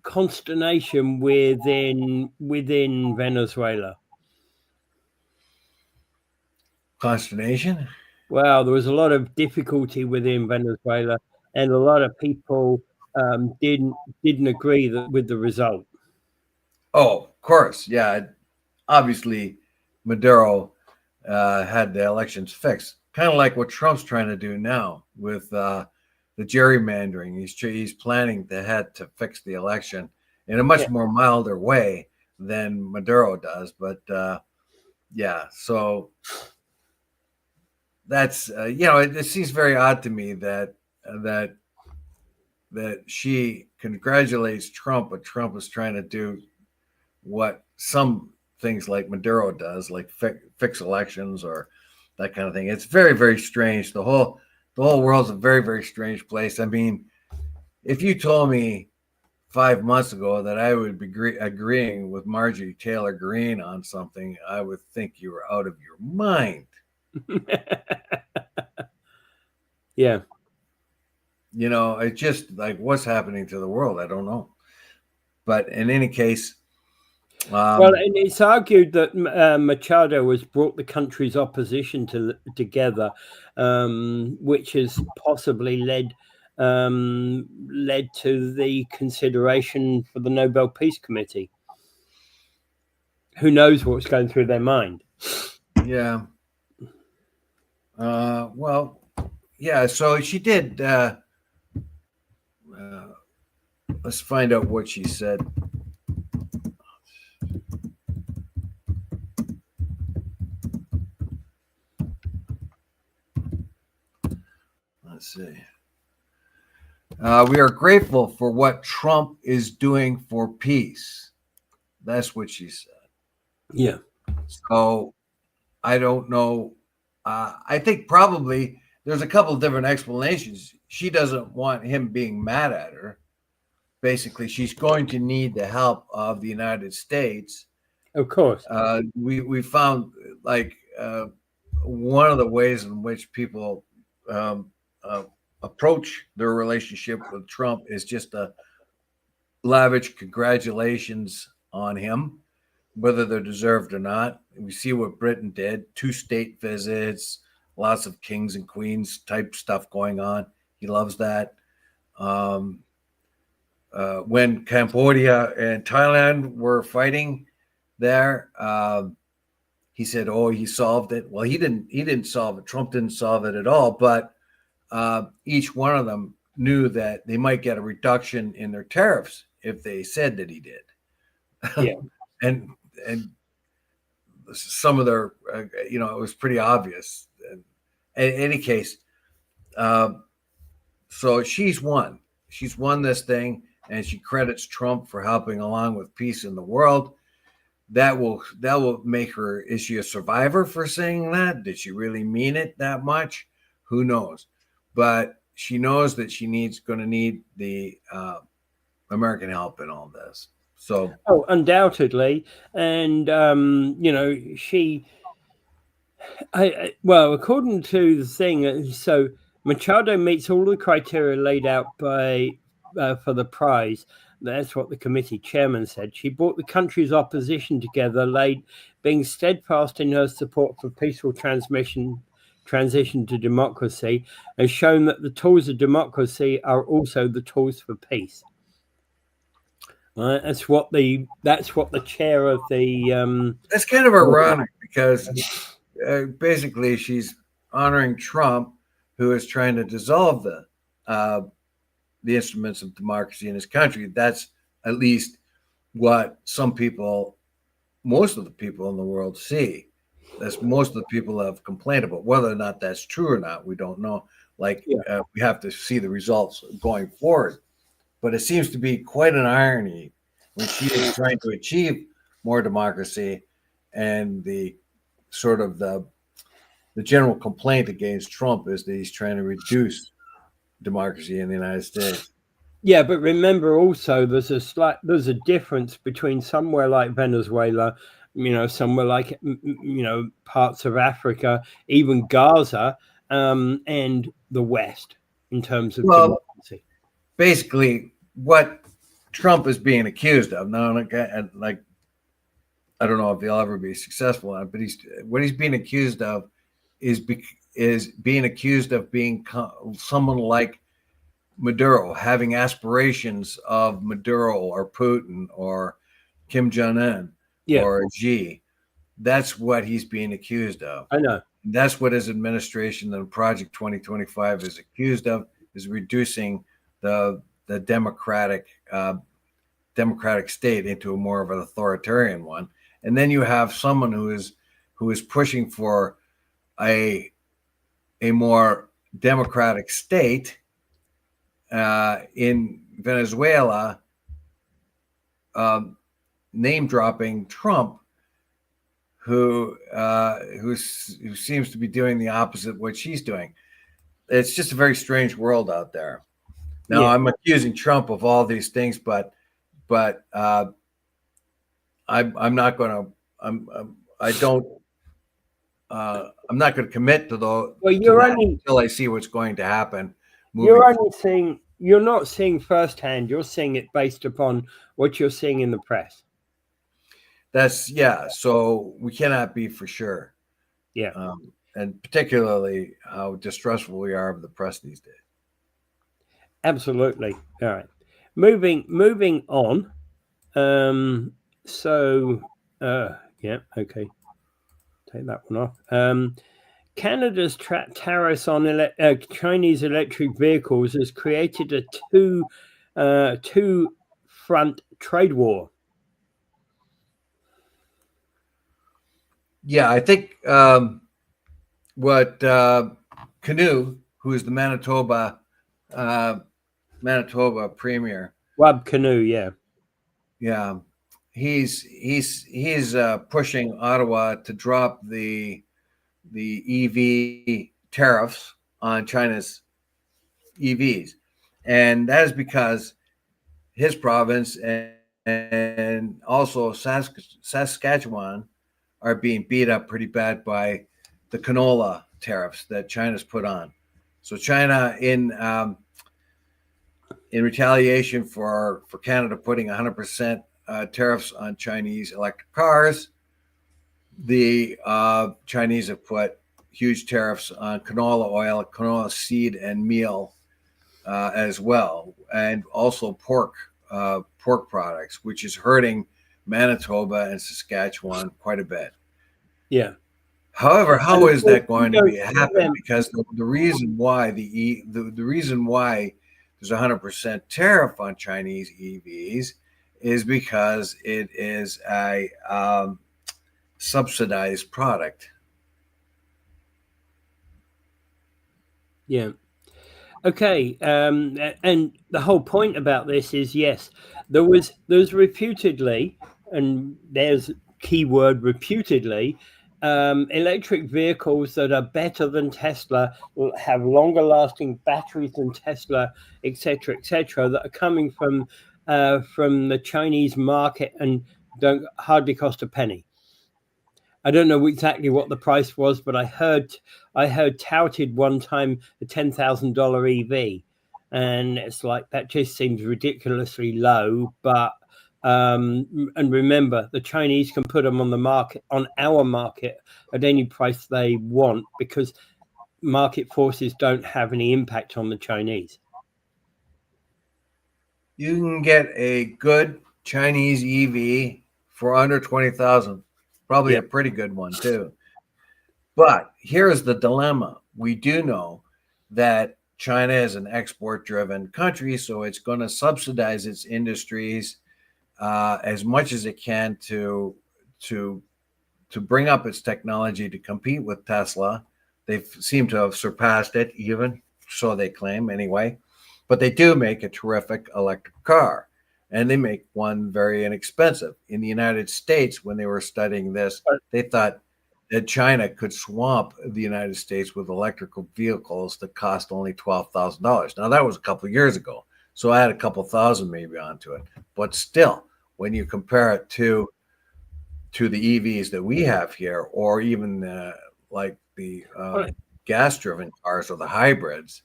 consternation within Venezuela. Consternation? Well, there was a lot of difficulty within Venezuela, and a lot of people didn't agree with the result. Oh, of course, yeah. Obviously, Maduro had the elections fixed, kind of like what Trump's trying to do now with the gerrymandering. He's planning to fix the election in a much more milder way than Maduro does. But so that's it seems very odd to me that she congratulates Trump, but Trump is trying to do what some things like Maduro does, like fix elections or that kind of thing. It's very, very strange. The whole world's a very, very strange place. I mean, if you told me 5 months ago that I would be agreeing with Marjorie Taylor Greene on something, I would think you were out of your mind. Yeah. It's just like what's happening to the world. I don't know. But in any case, well, and it's argued that Machado has brought the country's opposition together, which has possibly led to the consideration for the Nobel Peace Committee. Who knows what's going through their mind? Yeah. Well, yeah. So she did. Let's find out what she said. Let's see. We are grateful for what Trump is doing for peace. That's what she said. Yeah. So I don't know. I think probably there's a couple of different explanations. She doesn't want him being mad at her. Basically, she's going to need the help of the United States. Of course. We found one of the ways in which people approach their relationship with Trump is just a lavish congratulations on him, whether they're deserved or not. We see what Britain did, 2 state visits, lots of kings and queens type stuff going on. He loves that. When Cambodia and Thailand were fighting there, he said, "Oh, he solved it." Well, he didn't solve it. Trump didn't solve it at all. But each one of them knew that they might get a reduction in their tariffs if they said that he did. Yeah. and some of their, it was pretty obvious. In any case, so she's won. She's won this thing, and she credits Trump for helping along with peace in the world. That will make her. Is she a survivor for saying that? Did she really mean it that much? Who knows? But she knows that going to need the American help in all this. So, undoubtedly, and well, according to the thing, so Machado meets all the criteria laid out by for the prize. That's what the committee chairman said. She brought the country's opposition together, being steadfast in her support for peaceful transition to democracy, and shown that the tools of democracy are also the tools for peace. That's what the chair of the. That's kind of ironic because basically she's honoring Trump, who is trying to dissolve the instruments of democracy in his country. That's at least what most of the people in the world see. That's most of the people have complained about. Whether or not that's true or not, we don't know. We have to see the results going forward. But it seems to be quite an irony when she is trying to achieve more democracy, and the sort of the general complaint against Trump is that he's trying to reduce democracy in the United States. Yeah, but remember also there's a difference between somewhere like Venezuela, somewhere like parts of Africa, even Gaza, and the West in terms of democracy. Basically, what Trump is being accused of now, I don't know if he'll ever be successful on it, but what he's being accused of is being accused of being someone like Maduro, having aspirations of Maduro or Putin or Kim Jong-un or Xi. That's what he's being accused of. I know. That's what his administration and Project 2025 is accused of, is reducing the democratic state into a more of an authoritarian one. And then you have someone who is pushing for a more democratic state in Venezuela, name dropping Trump, who seems to be doing the opposite of what she's doing. It's just a very strange world out there. Now, I'm accusing Trump of all these things, but I'm not going to. I'm not going to commit to until I see what's going to happen. You're not seeing firsthand. You're seeing it based upon what you're seeing in the press. So we cannot be for sure. Yeah. And particularly how distrustful we are of the press these days. Absolutely. All right. Moving on. Okay. Take that one off. Canada's tariffs on Chinese electric vehicles has created a two-front trade war. Yeah, I think what Canoe, who is the Manitoba Manitoba premier. Wab Canoe, yeah. Yeah. He's pushing Ottawa to drop the EV tariffs on China's EVs. And that is because his province and also Saskatchewan are being beat up pretty bad by the canola tariffs that China's put on. So China, in retaliation for Canada putting 100% tariffs on Chinese electric cars, the Chinese have put huge tariffs on canola oil, canola seed, and meal as well, and also pork products, which is hurting Manitoba and Saskatchewan quite a bit. Yeah. However, how is that going to be happen? Because the reason why the reason why there's 100% tariff on Chinese EVs is because it is a subsidized product. Yeah. Okay. And the whole point about this is, yes, there's reputedly, and there's keyword reputedly, electric vehicles that are better than Tesla, have longer lasting batteries than Tesla, etc., that are coming from the Chinese market and don't hardly cost a penny. I don't know exactly what the price was, but I heard touted one time a $10,000 EV, and it's like, that just seems ridiculously low. But and remember, the Chinese can put them on the market, on our market, at any price they want, because market forces don't have any impact on the Chinese. You can get a good Chinese EV for under 20,000. Probably a pretty good one too. But here's the dilemma. We do know that China is an export-driven country, so it's going to subsidize its industries as much as it can to bring up its technology to compete with Tesla. They seem to have surpassed it, even so they claim anyway. But they do make a terrific electric car, and they make one very inexpensive. In the United States, when they were studying this, they thought that China could swamp the United States with electrical vehicles that cost only $12,000. Now, that was a couple of years ago, so I had a couple thousand maybe onto it. But still, when you compare it to the EVs that we have here, or even like the gas-driven cars or the hybrids,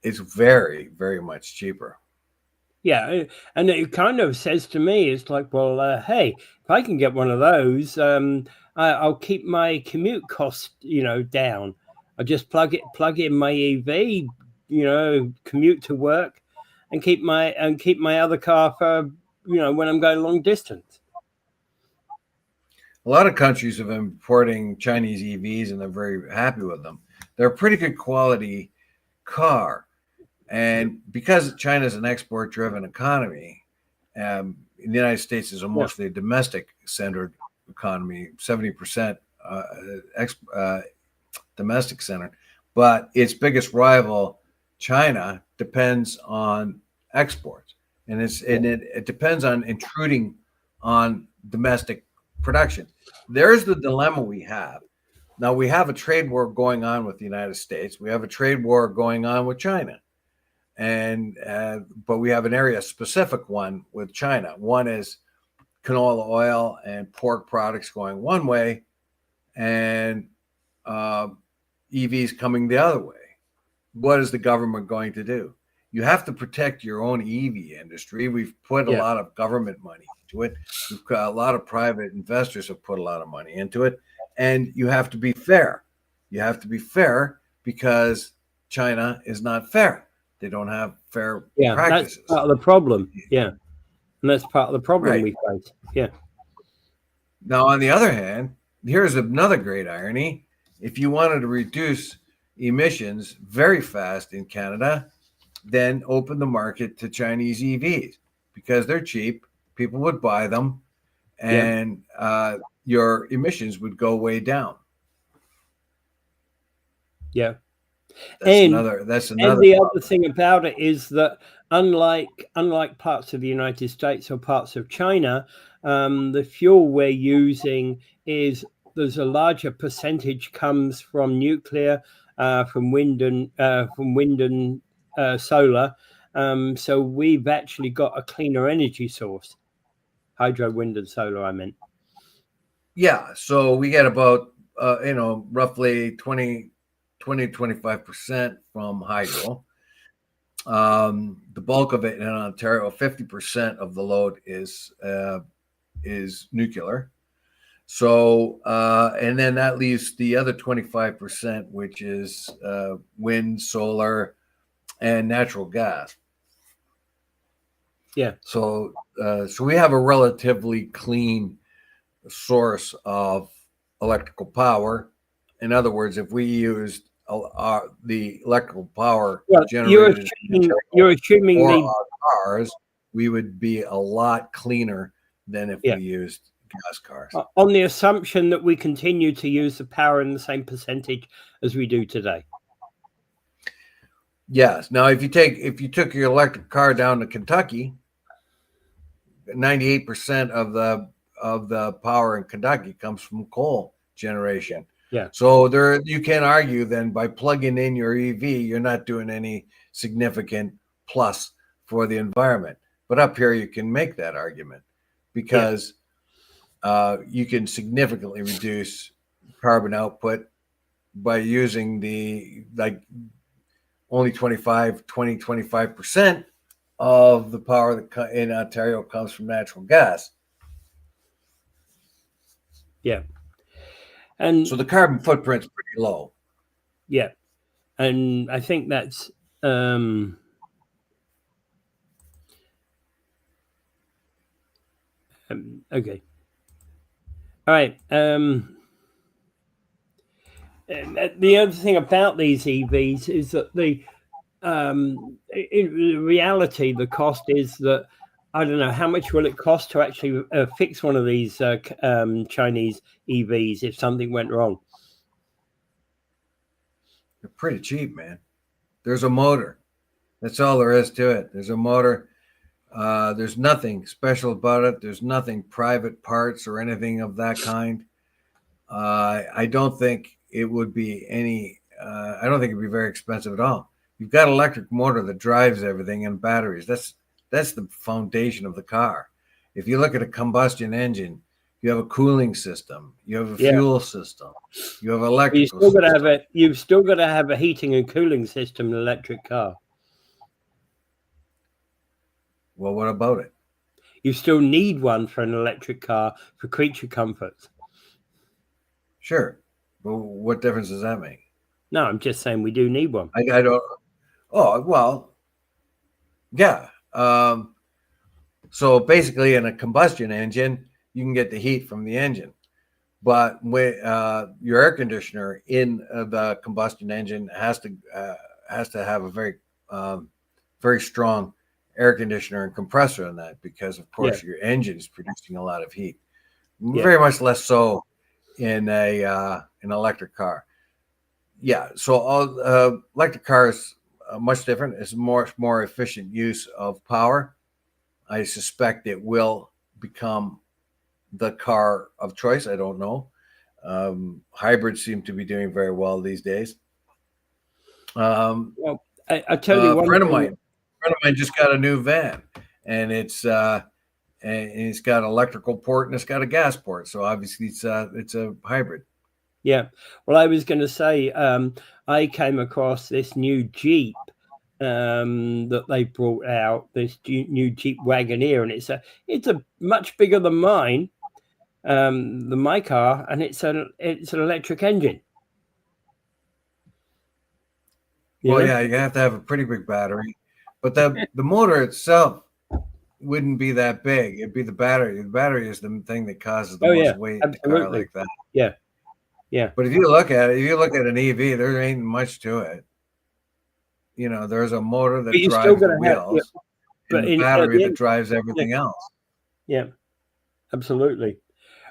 it's very, very much cheaper. Yeah, and it kind of says to me, it's like, well, hey, if I can get one of those, I'll keep my commute costs, down. I'll just plug in my EV, commute to work, and keep my other car for, when I'm going long distance. A lot of countries have been importing Chinese EVs, and they're very happy with them. They're a pretty good quality car. And because China is an export-driven economy, the United States is a mostly domestic-centered economy, 70% domestic-centered. But its biggest rival, China, depends on exports, and it depends on intruding on domestic production. There's the dilemma we have. Now, we have a trade war going on with the United States. We have a trade war going on with China. But we have an area-specific one with China. One is canola oil and pork products going one way, and EVs coming the other way. What is the government going to do? You have to protect your own EV industry. We've put a lot of government money into it. We've got a lot of private investors have put a lot of money into it, and you have to be fair. You have to be fair because China is not fair. They don't have fair practices. That's part of the problem. Yeah. And that's part of the problem we face. Yeah. Now, on the other hand, here's another great irony. If you wanted to reduce emissions very fast in Canada, then open the market to Chinese EVs because they're cheap. People would buy them, and your emissions would go way down. Yeah. And the other thing about it is that unlike parts of the United States or parts of China, the fuel we're using there's a larger percentage comes from nuclear, from wind and solar. So we've actually got a cleaner energy source, hydro, wind, and solar. I meant. Yeah. So we get about roughly 20-25% from hydro. The bulk of it in Ontario, 50% of the load is nuclear. So, and then that leaves the other 25%, which is wind, solar, and natural gas. Yeah. So we have a relatively clean source of electrical power. In other words, if we used the electrical power generated you're assuming for our cars, we would be a lot cleaner than if we used gas cars. On the assumption that we continue to use the power in the same percentage as we do today. Yes. Now, if you took your electric car down to Kentucky, 98% of the power in Kentucky comes from coal generation. Yeah. So you can't argue then by plugging in your EV, you're not doing any significant plus for the environment. But up here, you can make that argument because you can significantly reduce carbon output by using only 25% of the power that in Ontario comes from natural gas. Yeah. And so the carbon footprint's pretty low. Yeah. And I think that's okay. All right. The other thing about these EVs is that in reality, the cost is that I don't know how much will it cost to actually fix one of these Chinese EVs if something went wrong. They're pretty cheap, man. There's a motor. That's all there is to it. There's a motor. There's nothing special about it. There's nothing private parts or anything of that kind. I don't think it would be I don't think it'd be very expensive at all. You've got an electric motor that drives everything and batteries. That's the foundation of the car. If you look at a combustion engine, you have a cooling system, you have a fuel system, you have electrical system. You've still got to have a heating and cooling system in an electric car. Well, what about it? You still need one for an electric car for creature comforts. Sure. But what difference does that make? No, I'm just saying we do need one. I don't. Oh, well, yeah. So basically in a combustion engine, you can get the heat from the engine. But when your air conditioner in the combustion engine has to have a very, very strong air conditioner and compressor in that because, of course, your engine is producing a lot of heat. Very much less so in an electric car. Yeah, so electric cars are much different. It's more efficient use of power. I suspect it will become the car of choice. I don't know. Hybrids seem to be doing very well these days. Well, I tell you, a friend of mine just got a new van, and it's got an electrical port and it's got a gas port. So obviously it's a hybrid. Yeah. Well, I was going to say I came across this new Jeep that they brought out, this new Jeep Wagoneer, and it's a much bigger than mine, than my car, and it's an electric engine. You have to have a pretty big battery, but the motor itself wouldn't be that big. It'd be the battery. The battery is the thing that causes the most weight in a car like that. Yeah. Yeah. But if you look at an EV, there ain't much to it. You know, there's a motor that drives the wheels, and a battery that drives everything else. Yeah, absolutely.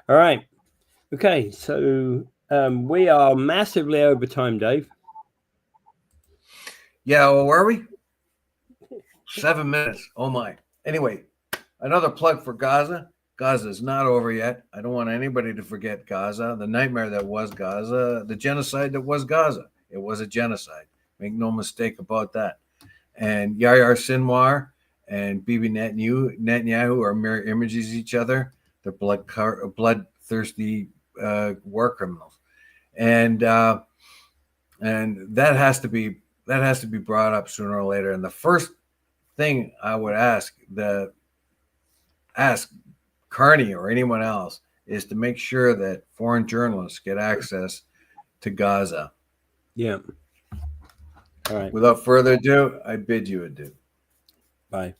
All right. Okay, so we are massively over time, Dave. Yeah, well, where are we? 7 minutes. Oh my. Anyway, another plug for Gaza. Gaza is not over yet. I don't want anybody to forget Gaza, the nightmare that was Gaza, the genocide that was Gaza. It was a genocide. Make no mistake about that. And Yahya Sinwar and Bibi Netanyahu are mirror images of each other. They're bloodthirsty war criminals, and that has to be brought up sooner or later. And the first thing I would ask Carney or anyone else is to make sure that foreign journalists get access to Gaza. Yeah. All right. Without further ado, I bid you adieu. Bye.